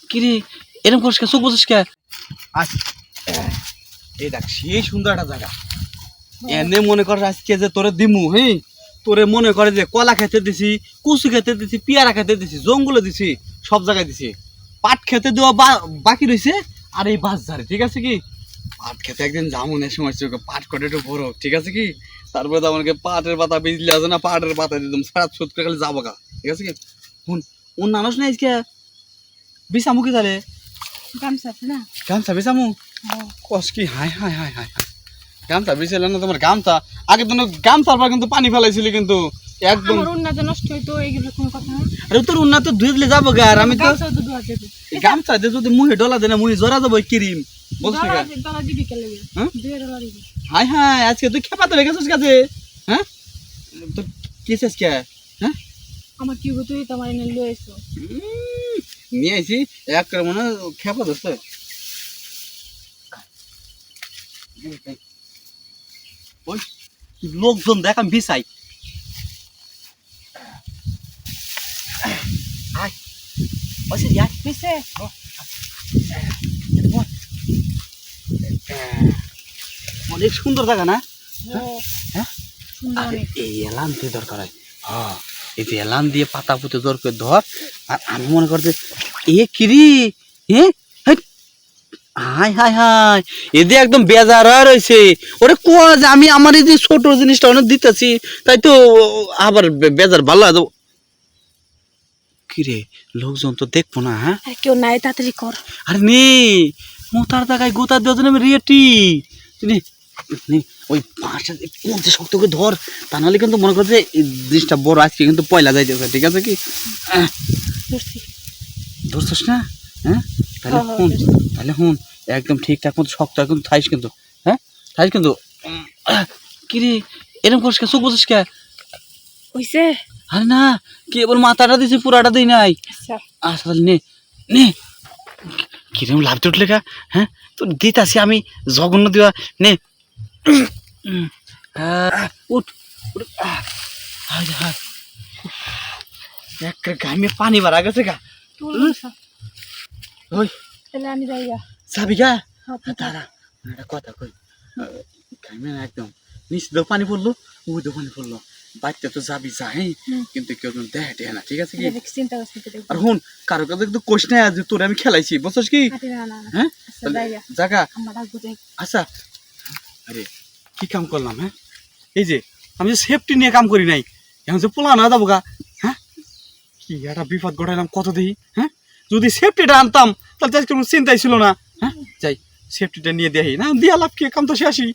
কিরে এরকম করিস কে চোখ বুঝিস কে এই দেখ সেই সুন্দর একটা জায়গা এনে মনে কর আজকে যে তোরে দিমু হ্যাঁ তোরে মনে করে যে কলা খেতে দিছি কুচু খেতে দিছি পেয়ারা খেতে দিছি জঙ্গলে দিছি সব জায়গায় দিছি পাট খেতে দেওয়া বাকি রয়েছে আর এই বাস ধারে ঠিক আছে কি পাট খেতে একদিন জামুনের সময় চোখে পাট কটে একটু বড় ঠিক আছে কি তারপরে তো আমাকে পাটের পাতা বিজলি আছে না পাটের পাতা দিতাম সারা সুদ করে খালি যাবো গা ঠিক আছে কি শুন ওর নানস না আজকে বিছামু কি তাহলে গামছা বিছামু কস কি হাই হাই হাই হাই গামছা বিছাইলে না তোমার গামছা আগে তো গামছার পর কিন্তু পানি ফেলাইছিলি কিন্তু একদম নষ্ট হইতো এইগুলো কোনো কথা না আরে তোর উন্নত ধুয়ে দিলে যাবো গা আর আমি তো গামছা দিয়ে যদি মুহে ডলা দেনা মুহে জরা যাবো ক্রিম বলছিস না ডলা দিবি কে লাগে $2 দিবি হাই হাই আজকে তুই খেপাতে রেখেছিস কাছে হ্যাঁ তো কিসেস কে হ্যাঁ আমার কি তুই তোমার এনে লয়ে এসো নিয়ে আইছি এক করে মনে খেপা দোস্ত ওই লোকজন দেখ আমি বিছাই আয় ওসে যা মিছে অনেক সুন্দর জায়গা না হ্যাঁ সুন্দর অনেক এই এলান দিয়ে দরকার হয় হ্যাঁ এই যে এলান দিয়ে পাতা পুঁতে জোর করে ধর আর আমি মনে করছি এ কিরি হ্যাঁ হাই হাই হাই এদি একদম বেজার রয়েছে ওরে কোয়া যে আমি আমার এই যে ছোট জিনিসটা অনেক দিতেছি তাই তো আবার বেজার ভালো আছে কিরে লোকজন তো দেখবো না হ্যাঁ কেউ নাই তাড়াতাড়ি কর আরে নে মোতার জায়গায় গোতা দেওয়ার জন্য আমি রেটি নে ওই পাঁচটা কোনতে শক্ত করে ধর তা নাহলে কিন্তু মনে করছে এই জিনিসটা বড় আজকে কিন্তু পয়লা যাইতেছে ঠিক আছে কি ধরছিস না হ্যাঁ তাহলে হুন একদম ঠিকঠাক মতো শক্ত একদম থাইস কিন্তু হ্যাঁ থাইস কিন্তু কিরে এরকম করিস কে চোখ বুঝিস কে হইছে আরে না কেবল মাথাটা দিছি পুরাটা দিই নাই আচ্ছা তাহলে নে নে কিরম লাভ উঠলে কা হ্যাঁ তোর দিতাছি আমি জঘন্য দেওয়া নে উঠ এক গামে পানি বাড়া গেছে গা ওই তাহলে আমি যাই গা যাবি গা দাঁড়া একটা কথা কই গামে না একদম নিচ দিয়ে পানি পড়লো ওই দিয়ে পানি পড়লো বাচ্চা তো যাবি যাই কিন্তু কেউ দেখে না ঠিক আছে কি চিন্তা আর হুন কারো কাছে কিন্তু কোশ নাই আজ তোরে আমি খেলাইছি বুঝছিস কি হ্যাঁ জায়গা আচ্ছা আরে কি কাম করলাম হ্যাঁ এই যে আমি যে সেফটি নিয়ে কাম করি নাই এখন যে পোলা না যাবো গা হ্যাঁ কি একটা বিপদ ঘটাইলাম কত দেখি হ্যাঁ যদি সেফটিটা আনতাম তাহলে আজকে কোনো চিন্তাই ছিল না হ্যাঁ যাই সেফটিটা নিয়ে দেখি না দিয়া লাভ কি কাম তো শেষই